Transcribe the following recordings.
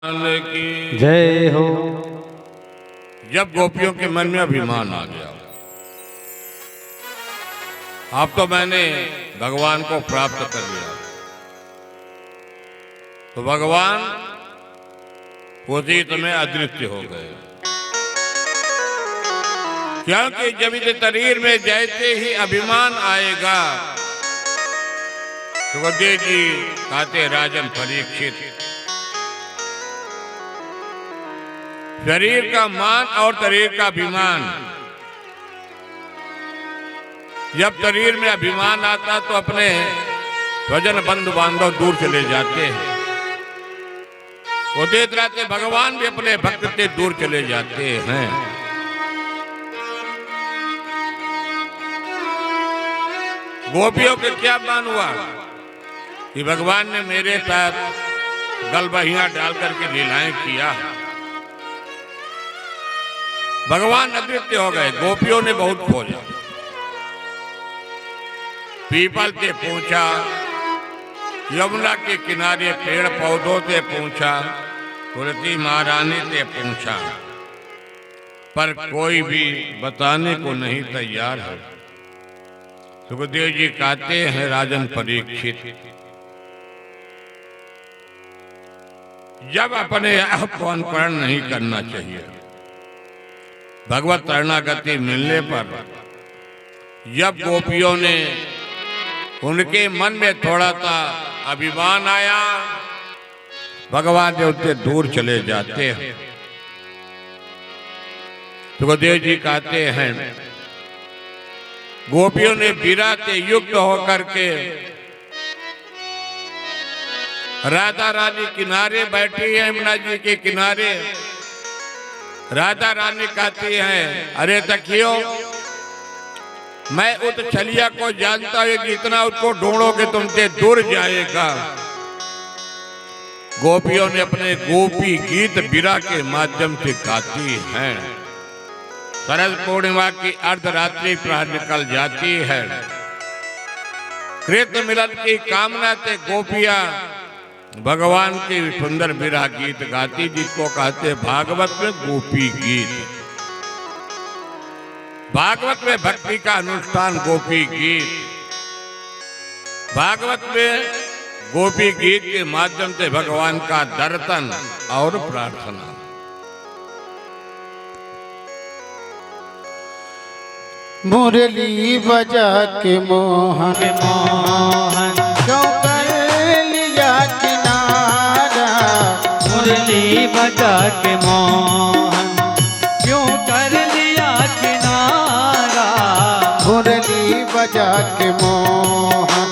की जय हो। जब गोपियों के मन में अभिमान आ गया, अब तो मैंने भगवान को प्राप्त कर लिया, तो भगवान उसी समय अदृश्य हो गए। क्योंकि जब इस शरीर में जैसे ही अभिमान आएगा, सुखदेव जी कहते राजन परीक्षित, शरीर का मान और शरीर का अभिमान, जब शरीर में अभिमान आता तो अपने स्वजन बंधु बांधव दूर चले जाते हैं। वो देख रहते भगवान भी अपने भक्त से दूर चले जाते हैं। गोपियों के क्या मान हुआ कि भगवान ने मेरे साथ गलबहियां डाल करके लीलाएं किया। भगवान अदृश्य हो गए। गोपियों ने बहुत खोजा, पीपल से पूछा, यमुना के किनारे पेड़ पौधों से पूछा, तुलसी महारानी से पूछा, पर कोई भी बताने को नहीं तैयार है। सुखदेव जी कहते हैं राजन परीक्षित, जब अपने आप को अनुकरण नहीं करना चाहिए, भगवत शरणागति मिलने पर जब गोपियों ने उनके मन में थोड़ा सा अभिमान आया, भगवान जो उनसे दूर चले जाते हैं। सुखदेव जी कहते हैं गोपियों ने विरह से युक्त होकर के राधा रानी किनारे बैठी है, यमुना जी के किनारे। राधा रानी कहती है, अरे तकियो, मैं उस छलिया को जानता हूं कि इतना उसको ढूंढोगे तुमसे दूर जाएगा। गोपियों ने अपने गोपी गीत विरह के माध्यम से गाती हैं। शरद पूर्णिमा की अर्धरात्रि प्राह निकल जाती है। कृष्ण मिलन की कामना से गोपियां भगवान के सुंदर विरह गीत गाती, जिसको कहते भागवत में गोपी गीत। भागवत में भक्ति का अनुष्ठान गोपी गीत। भागवत में गोपी गीत के माध्यम से भगवान का दर्शन और प्रार्थना। मुरली बजा के मोहन मोहन क्यों कर लिया किनारा। मुरली बजा के मोहन क्यों कर लिया किनारा। मुरली बजा के मोहन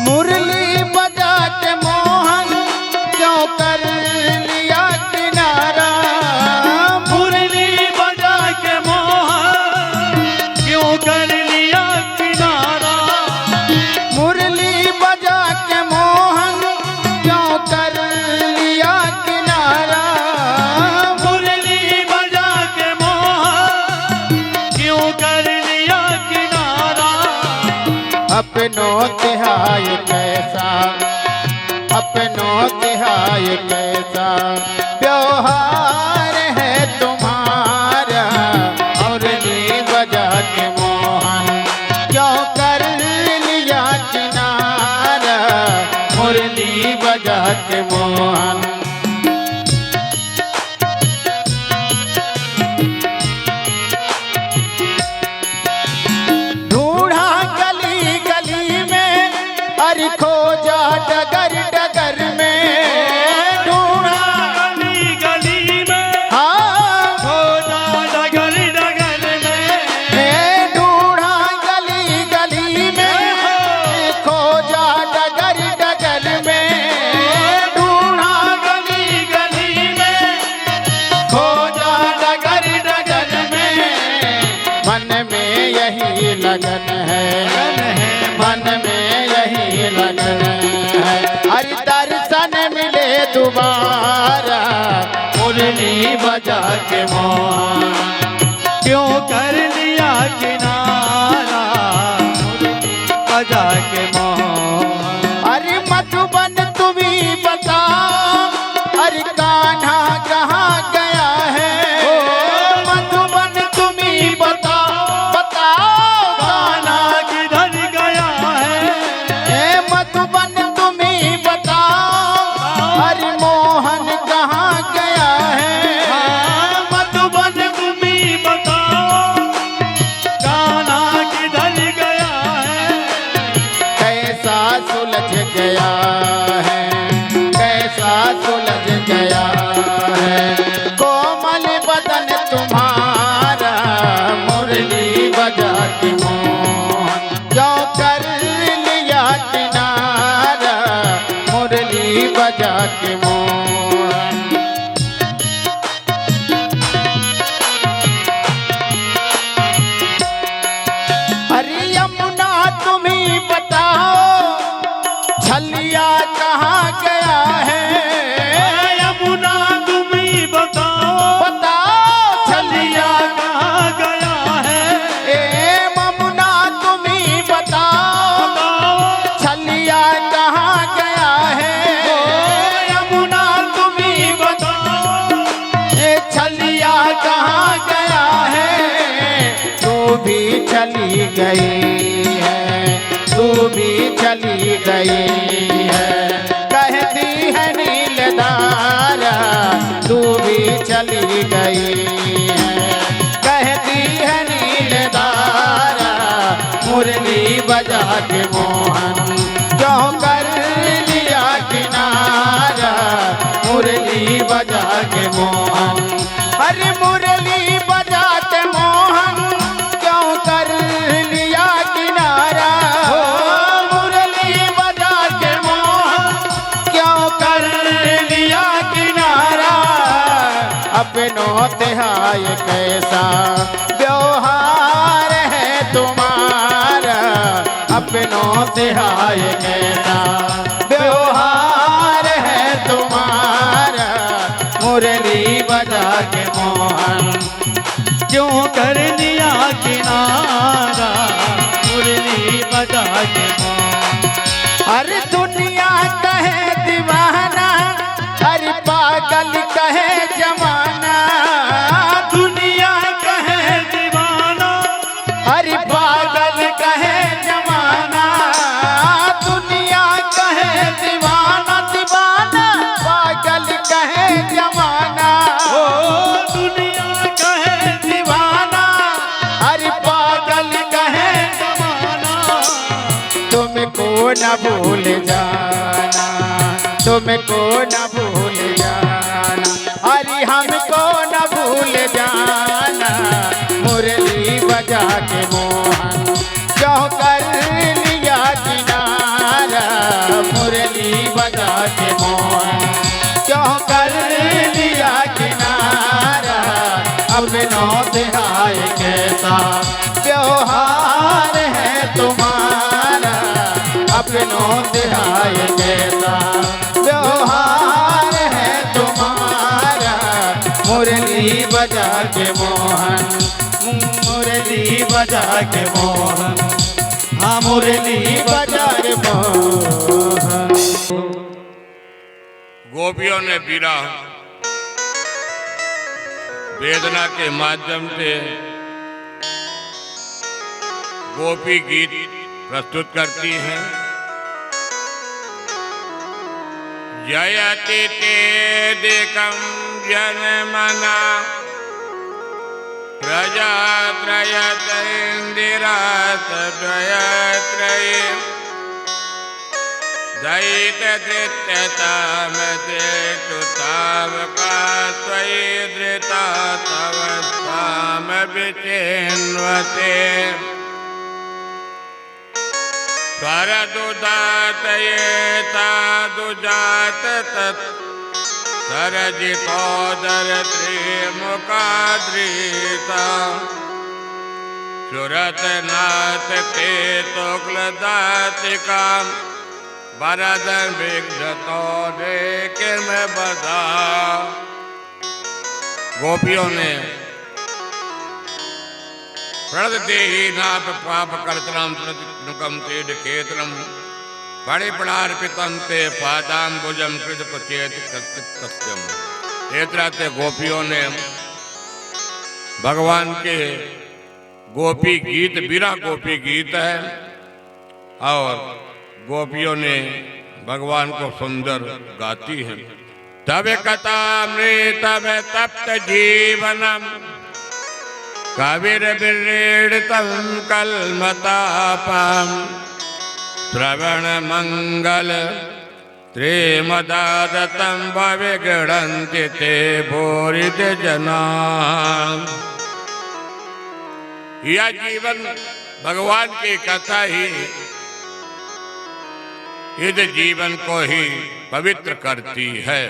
मुरली बजा के मोहन क्यों कर लिया किनारा। मुरली बजा के मोहन क्यों कर लिया किनारा। मुरली बजा के मोहन क्यों कर लिया किनारा। मुरली बजा के मोहन क्यों कर लिया किनारा। अपनों तिहाय कैसा, अपनों तिहाय कैसा व्यवहार है तुम्हारा। मुरली बजा के मोहन क्यों कर लिया किनारा। मुरली बजा के मोहन ढूंढा गली गली में, अरे खोजा डगर डगर में। ढूंढा गली गली में, हाँ खोजा डगर डगर में। है ढूंढा गली गली में, खोजा डगर डगर में। ढूंढा गली गली में, खोजा डगर डगर में। मन में यही लगन है, मन में यही लगन है। हरि दर्शन मिले दोबारा। मुरली बजा के मोहन क्यों कर लिया किनारा। बजा के मोहन। अरे मधुबन तुम ही बताओ, अरे कान्हा कहाँ गया है? मधुबन तुम ही बताओ, बताओ कान्हा किधर गया है? मधुबन तुम ही बताओ, अरे मोहन कहाँ गया है? मधुबन तुम ही बताओ, कान्हा किधर गया है? कैसा सुलझ गया है, कैसा सुलझ गया है, कोमल बदन तुम्हारा मुरली बजा के मोहन, जो कर लिया किनारा मुरली बजा के मोहन। अरे यमुना तुम ही बताओ, छलिया कहाँ गया है? यमुना तुम ही बताओ, बताओ छलिया कहाँ गया है? यमुना तुम ही बताओ, छलिया कहाँ गया है? यमुना तुम ही बताओ, छलिया कहाँ गया है? तू भी चली गई है, तू भी चली गई है, कहती है नीलधारा तू भी चली गई है, कहती है नीलधारा मुरली बजा के मोहन, क्यों कर लिया किनारा मुरली बजा के मोहन। अरे मुरली बजा के मोहन, क्यों कर लिया किनारा? मुरली बजा के मोहन, क्यों कर लिया किनारा? अपनों तिहाय कैसा व्यवहार है तुम्हारा, अपनों तिहाय कैसा व्यवहार है तुम्हारा मुरली बजा के मोहन। क्यों कर लिया किनारा मुरली बजा के मोहन। अरे दुनिया कहे दीवाना, अरे पागल कहे जमाना, दुनिया कहे दीवाना, अरे पागल कहे जमाना, दुनिया कहे दीवाना, दीवाना पागल कहे जमाना। ओ दुनिया कहे दीवाना अरे पागल कहे जमाना, तुमको न भूल जाना, तुमको न भूल जाना, अरे हमको न भूल जाना मुरली बजा के मोहन, क्यों कर लिया किनारा मुरली बजा के मोहन, क्यों कर लिया किनारा? अपनों तिहाय कैसा व्यवहार है तुम्हारा, अपनों तिहाय कैसा व्यवहार है तुम्हारा मुरली बजा के मोहन, मुरली बजा के मोहन, हाँ मुरली बजा के मोहन। गोपियों ने विरह वेदना के माध्यम से गोपी गीत प्रस्तुत करती हैं। जयति तेदिकं जनमना प्रजात्रयतेन्दिरातद्वयत्रये दैत्यधृत्यतामदेतु तावका त्वयि धृता तव स्वामविचिन्वते स्वरदुदातये तादुजात तत् सरजितोदर त्रिमुखाद्रीता सुरतनाथ ते तुक्लदातिका वरदन विघ्नतो देखे में बदा। गोपियों ने प्रणदेहीनाप पाप कर्तनम नुकम तेज खेतनम बड़े पड़ार्पितम ते पादाम्बुजम कृत चेत सत्यम। ते गोपियों ने भगवान के गोपी गीत, विरह गोपी गीत है, और गोपियों ने भगवान को सुंदर गाती है। तब कथामृतम तप्त जीवनम कविर विरीडितम कलमतापम श्रवण मंगल त्रिमदादतम विगणन्ति ते भूरित जना। यह जीवन भगवान की कथा ही इस जीवन को ही पवित्र करती है।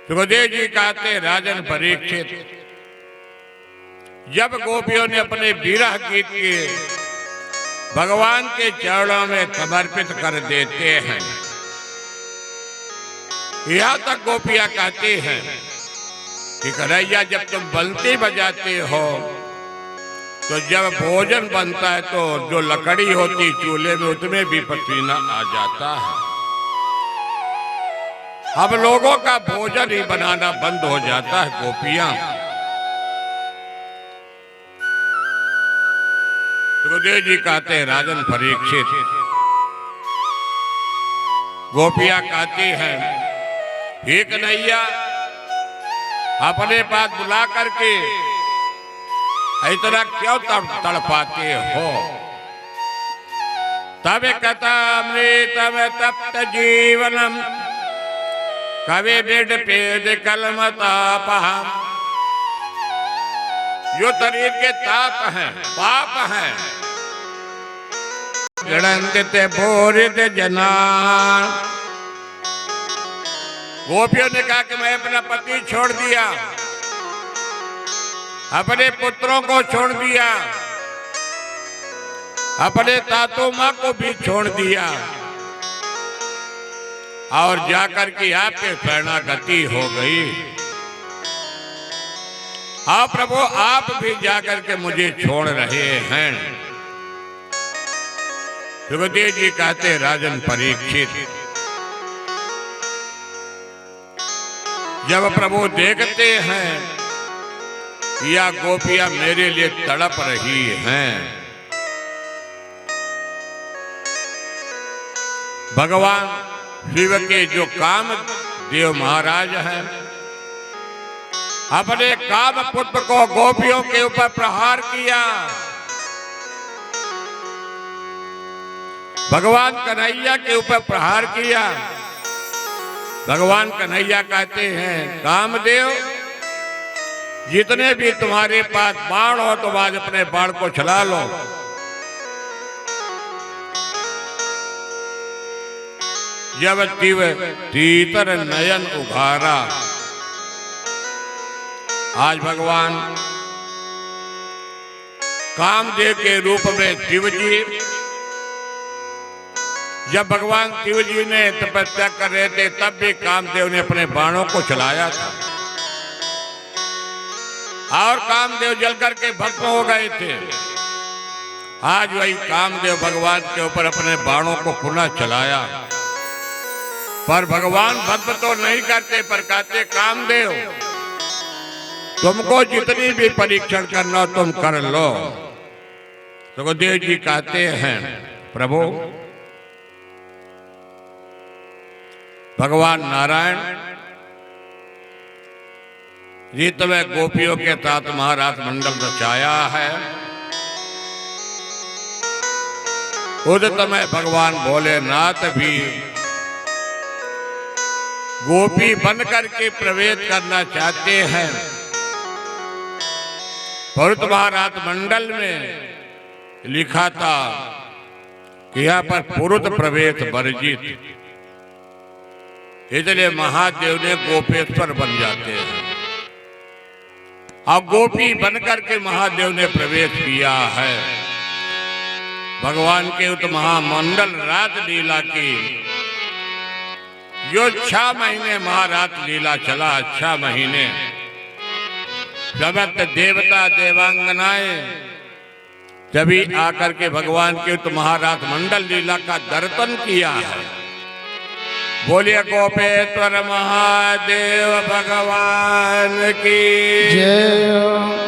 सुखदेव जी कहते, राजन परीक्षित, जब गोपियों ने अपने विरह गीत के भगवान के चरणों में समर्पित कर देते हैं, यहां तक गोपियां कहती हैं कि कन्हैया जब तुम बंसी बजाते हो तो जब भोजन बनता है तो जो लकड़ी होती चूल्हे में उसमें भी पसीना आ जाता है। अब लोगों का भोजन ही बनाना बंद हो जाता है। गोपियां सुखदेव जी कहते हैं, राजन परीक्षित, गोपियां कहती हैं, हे कन्हैया अपने पास बुला करके इतना क्यों तड़पाते हो। तब कथामृतम तप्त जीवनम कवि बिड पेद कलमतापहम। जो शरीर के ताप हैं, पाप हैं, गणन्ति भूरित जना। गोपियों ने कहा कि मैं अपना पति छोड़ दिया, अपने पुत्रों को छोड़ दिया, अपने तातो माँ को भी छोड़ दिया, और जाकर के आप पे शरणागति हो गई। हाँ प्रभु, आप भी जाकर के मुझे छोड़ रहे हैं। सुखदेव जी कहते, राजन परीक्षित, जब प्रभु देखते हैं या गोपियां मेरे लिए तड़प रही हैं, भगवान शिव के जो काम देव महाराज हैं, अपने काम पुत्र को गोपियों के ऊपर प्रहार किया। भगवान कन्हैया के ऊपर प्रहार किया। भगवान कन्हैया कहते हैं, कामदेव जितने भी तुम्हारे पास बाण हो तुम आज अपने बाण को चला लो। जब तिव तीतर नयन उघारा, आज भगवान कामदेव के रूप में शिव जी, जब भगवान शिव जी ने तपस्या कर रहे थे तब भी कामदेव ने अपने बाणों को चलाया था, और कामदेव जल करके भस्म हो गए थे। आज वही कामदेव भगवान के ऊपर अपने बाणों को पुनः चलाया, पर भगवान भस्म तो नहीं करते, पर कहते कामदेव तुमको जितनी भी परीक्षण करना तुम कर लो। सुखदेव जी कहते हैं, प्रभु भगवान नारायण जी तुम्हें गोपियों के साथ महाराज मंडल रचाया है, खुद तुम्हें भगवान भोलेनाथ भी गोपी बन करके प्रवेश करना चाहते हैं, पर महाराज मंडल में लिखा था कि यहाँ पर पुरुष प्रवेश वर्जित, इसलिए महादेव ने गोपेश्वर बन जाते हैं। अब गोपी बनकर के महादेव ने प्रवेश किया है। भगवान के उस महामंडल रात लीला की जो 6 महीने महारात लीला चला, 6 महीने समस्त देवता देवांगनाएं जब आकर के भगवान के तो महाराज मंडल लीला का दर्शन किया है। बोलिए गोपेश्वर महादेव भगवान की जय हो।